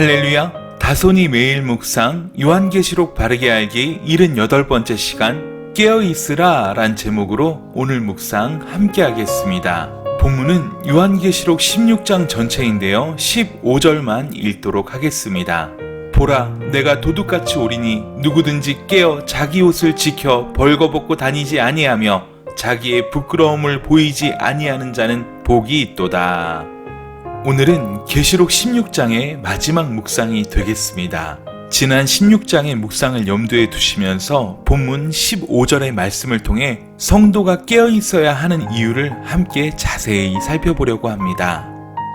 할렐루야! 다손이 매일 묵상 요한계시록 바르게 알기 78번째 시간 깨어있으라 란 제목으로 오늘 묵상 함께 하겠습니다. 본문은 요한계시록 16장 전체인데요. 15절만 읽도록 하겠습니다. 보라, 내가 도둑같이 오리니 누구든지 깨어 자기 옷을 지켜 벌거벗고 다니지 아니하며 자기의 부끄러움을 보이지 아니하는 자는 복이 있도다. 오늘은 계시록 16장의 마지막 묵상이 되겠습니다. 지난 16장의 묵상을 염두에 두시면서 본문 15절의 말씀을 통해 성도가 깨어있어야 하는 이유를 함께 자세히 살펴보려고 합니다.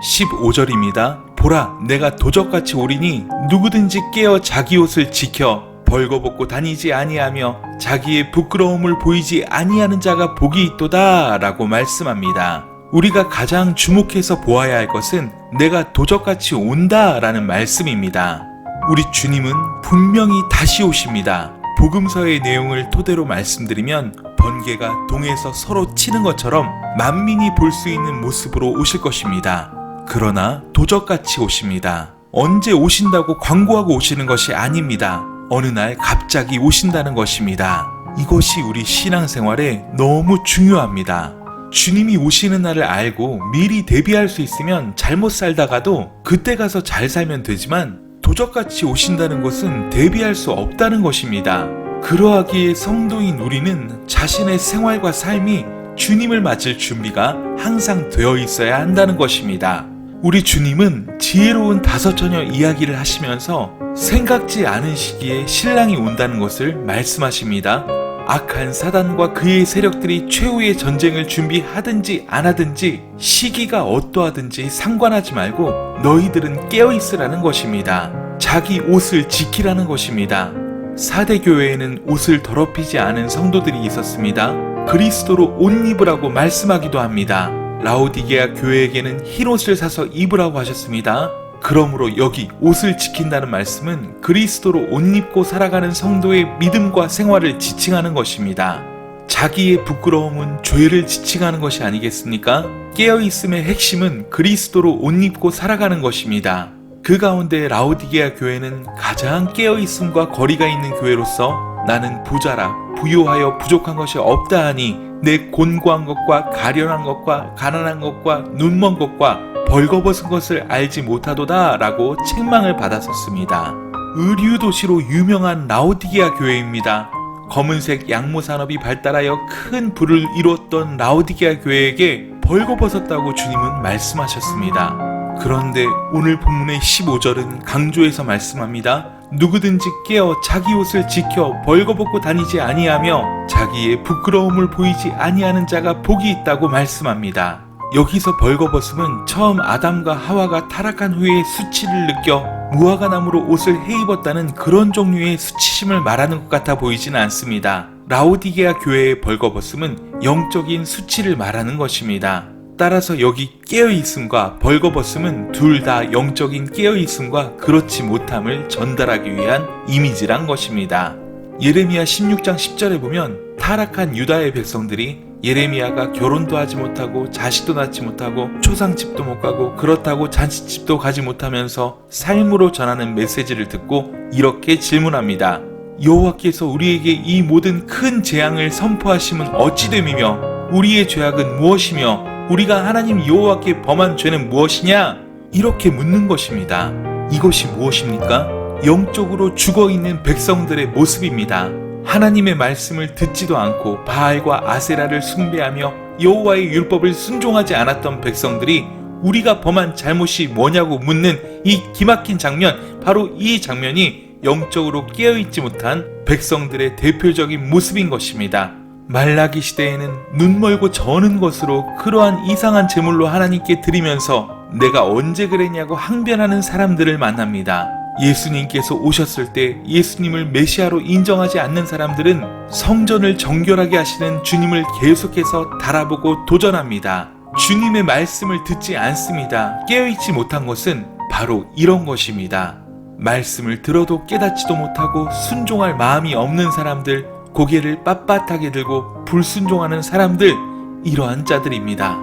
15절입니다. 보라, 내가 도적같이 오리니 누구든지 깨어 자기 옷을 지켜 벌거벗고 다니지 아니하며 자기의 부끄러움을 보이지 아니하는 자가 복이 있도다 라고 말씀합니다. 우리가 가장 주목해서 보아야 할 것은 내가 도적같이 온다 라는 말씀입니다. 우리 주님은 분명히 다시 오십니다. 복음서의 내용을 토대로 말씀드리면 번개가 동에서 서로 치는 것처럼 만민이 볼 수 있는 모습으로 오실 것입니다. 그러나 도적같이 오십니다. 언제 오신다고 광고하고 오시는 것이 아닙니다. 어느 날 갑자기 오신다는 것입니다. 이것이 우리 신앙생활에 너무 중요합니다. 주님이 오시는 날을 알고 미리 대비할 수 있으면 잘못 살다가도 그때 가서 잘 살면 되지만 도적같이 오신다는 것은 대비할 수 없다는 것입니다. 그러하기에 성도인 우리는 자신의 생활과 삶이 주님을 맞을 준비가 항상 되어 있어야 한다는 것입니다. 우리 주님은 지혜로운 다섯 처녀 이야기를 하시면서 생각지 않은 시기에 신랑이 온다는 것을 말씀하십니다. 악한 사단과 그의 세력들이 최후의 전쟁을 준비하든지 안 하든지 시기가 어떠하든지 상관하지 말고 너희들은 깨어있으라는 것입니다. 자기 옷을 지키라는 것입니다. 사대 교회에는 옷을 더럽히지 않은 성도들이 있었습니다. 그리스도로 옷 입으라고 말씀하기도 합니다. 라오디게아 교회에게는 흰 옷을 사서 입으라고 하셨습니다. 그러므로 여기 옷을 지킨다는 말씀은 그리스도로 옷 입고 살아가는 성도의 믿음과 생활을 지칭하는 것입니다. 자기의 부끄러움은 죄를 지칭하는 것이 아니겠습니까? 깨어있음의 핵심은 그리스도로 옷 입고 살아가는 것입니다. 그 가운데 라오디게아 교회는 가장 깨어있음과 거리가 있는 교회로서 나는 부자라 부요하여 부족한 것이 없다 하니 내 곤고한 것과 가련한 것과 가난한 것과 눈먼 것과 벌거벗은 것을 알지 못하도다 라고 책망을 받았었습니다. 의류도시로 유명한 라오디게아 교회입니다. 검은색 양모 산업이 발달하여 큰 부를 이루었던 라오디게아 교회에게 벌거벗었다고 주님은 말씀하셨습니다. 그런데 오늘 본문의 15절은 강조해서 말씀합니다. 누구든지 깨어 자기 옷을 지켜 벌거벗고 다니지 아니하며 자기의 부끄러움을 보이지 아니하는 자가 복이 있다고 말씀합니다. 여기서 벌거벗음은 처음 아담과 하와가 타락한 후에 수치를 느껴 무화과 나무로 옷을 헤입었다는 그런 종류의 수치심을 말하는 것 같아 보이지는 않습니다. 라오디게아 교회의 벌거벗음은 영적인 수치를 말하는 것입니다. 따라서 여기 깨어있음과 벌거벗음은 둘 다 영적인 깨어있음과 그렇지 못함을 전달하기 위한 이미지란 것입니다. 예레미야 16장 10절에 보면 타락한 유다의 백성들이 예레미야가 결혼도 하지 못하고 자식도 낳지 못하고 초상집도 못 가고 그렇다고 잔치집도 가지 못하면서 삶으로 전하는 메시지를 듣고 이렇게 질문합니다. 여호와께서 우리에게 이 모든 큰 재앙을 선포하심은 어찌 됨이며 우리의 죄악은 무엇이며 우리가 하나님 여호와께 범한 죄는 무엇이냐? 이렇게 묻는 것입니다. 이것이 무엇입니까? 영적으로 죽어있는 백성들의 모습입니다. 하나님의 말씀을 듣지도 않고 바알과 아세라를 숭배하며 여호와의 율법을 순종하지 않았던 백성들이 우리가 범한 잘못이 뭐냐고 묻는 이 기막힌 장면, 바로 이 장면이 영적으로 깨어있지 못한 백성들의 대표적인 모습인 것입니다. 말라기 시대에는 눈멀고 저는 것으로 그러한 이상한 제물로 하나님께 드리면서 내가 언제 그랬냐고 항변하는 사람들을 만납니다. 예수님께서 오셨을 때 예수님을 메시아로 인정하지 않는 사람들은 성전을 정결하게 하시는 주님을 계속해서 달아보고 도전합니다. 주님의 말씀을 듣지 않습니다. 깨어있지 못한 것은 바로 이런 것입니다. 말씀을 들어도 깨닫지도 못하고 순종할 마음이 없는 사람들, 고개를 빳빳하게 들고 불순종하는 사람들, 이러한 자들입니다.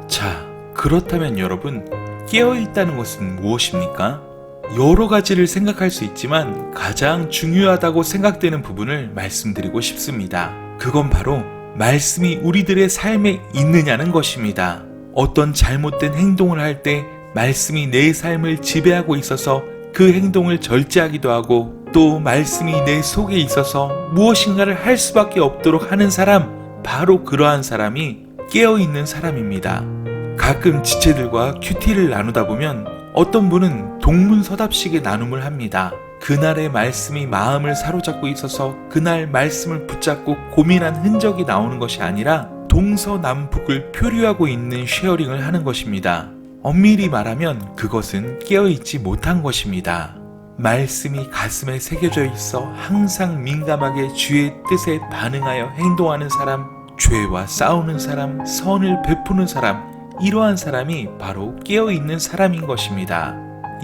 자, 그렇다면 여러분, 깨어있다는 것은 무엇입니까? 여러 가지를 생각할 수 있지만 가장 중요하다고 생각되는 부분을 말씀드리고 싶습니다. 그건 바로 말씀이 우리들의 삶에 있느냐는 것입니다. 어떤 잘못된 행동을 할 때 말씀이 내 삶을 지배하고 있어서 그 행동을 절제하기도 하고, 또 말씀이 내 속에 있어서 무엇인가를 할 수밖에 없도록 하는 사람, 바로 그러한 사람이 깨어있는 사람입니다. 가끔 지체들과 큐티를 나누다 보면 어떤 분은 동문서답식의 나눔을 합니다. 그날의 말씀이 마음을 사로잡고 있어서 그날 말씀을 붙잡고 고민한 흔적이 나오는 것이 아니라 동서남북을 표류하고 있는 쉐어링을 하는 것입니다. 엄밀히 말하면 그것은 깨어있지 못한 것입니다. 말씀이 가슴에 새겨져 있어 항상 민감하게 주의 뜻에 반응하여 행동하는 사람, 죄와 싸우는 사람, 선을 베푸는 사람, 이러한 사람이 바로 깨어있는 사람인 것입니다.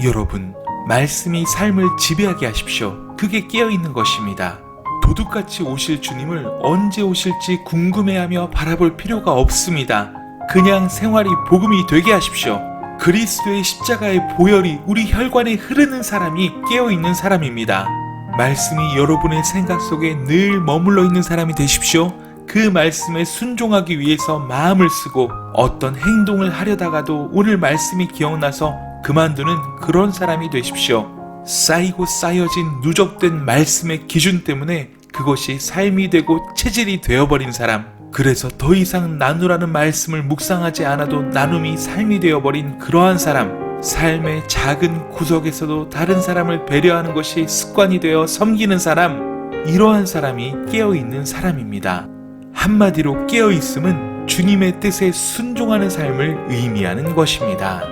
여러분, 말씀이 삶을 지배하게 하십시오. 그게 깨어있는 것입니다. 도둑같이 오실 주님을 언제 오실지 궁금해하며 바라볼 필요가 없습니다. 그냥 생활이 복음이 되게 하십시오. 그리스도의 십자가의 보혈이 우리 혈관에 흐르는 사람이 깨어있는 사람입니다. 말씀이 여러분의 생각 속에 늘 머물러 있는 사람이 되십시오. 그 말씀에 순종하기 위해서 마음을 쓰고 어떤 행동을 하려다가도 오늘 말씀이 기억나서 그만두는 그런 사람이 되십시오. 쌓이고 쌓여진 누적된 말씀의 기준 때문에 그것이 삶이 되고 체질이 되어버린 사람, 그래서 더 이상 나누라는 말씀을 묵상하지 않아도 나눔이 삶이 되어버린 그러한 사람, 삶의 작은 구석에서도 다른 사람을 배려하는 것이 습관이 되어 섬기는 사람, 이러한 사람이 깨어있는 사람입니다. 한마디로 깨어있음은 주님의 뜻에 순종하는 삶을 의미하는 것입니다.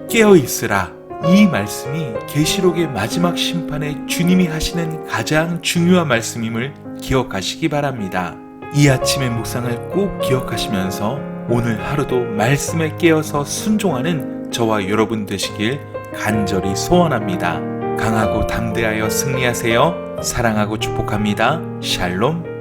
깨어있으라, 이 말씀이 계시록의 마지막 심판에 주님이 하시는 가장 중요한 말씀임을 기억하시기 바랍니다. 이 아침의 묵상을 꼭 기억하시면서 오늘 하루도 말씀에 깨어서 순종하는 저와 여러분 되시길 간절히 소원합니다. 강하고 담대하여 승리하세요. 사랑하고 축복합니다. 샬롬.